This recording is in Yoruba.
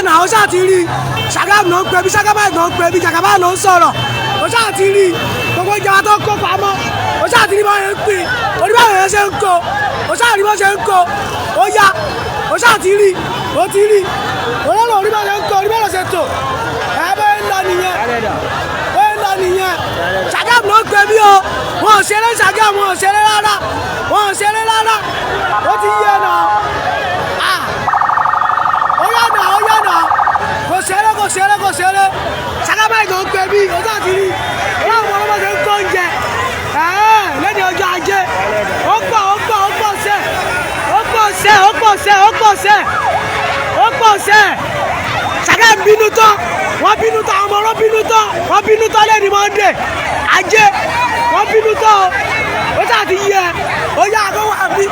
náà ó ṣáà ti rí Ṣàgámù náà ń pè bí Ṣàgámù náà ń pè bí Jàgàbá náà ń sọ̀rọ̀ ó ṣáà ti rí gbogbo ìjọba tó kó pamọ́ ó ṣáà ti rí bọ́ọ̀ yẹn ń pín oníbàwọ̀ yẹn ṣe ń kó ó ṣáà rí bọ́ ṣe ń kó ó yá ó ṣáà ti rí ó ti rí olóòlò oníbàwọ̀ ṣe ń kó oníbàwọ̀ ṣe tò ẹ bẹ́ẹ̀ ń lọ nìyẹn bẹ́ẹ̀ ń lọ nìyẹn Ṣàgámù náà ń pè bí o wọn ò ṣeré Ṣàgámù wọn ò ṣeré rárá wọn ò ṣeré rárá ó ti yé náà ó yá náà kò ṣeré Ṣàgámù ìgbà ń pè bí ó ṣáà ti rí olóòlò ọmọ ṣe ń kó oúnjẹ lẹ́ni ọjọ́ ajé ó pọ̀ sẹ́ Ṣàgámù bínú tán wọ́n bínú tán àwọn ọmọ wọ́n bínú tán lẹ́ni Monday ajé wọ́n bínú tán ó ṣáà ti yẹ ó yá àgọ́wà bí.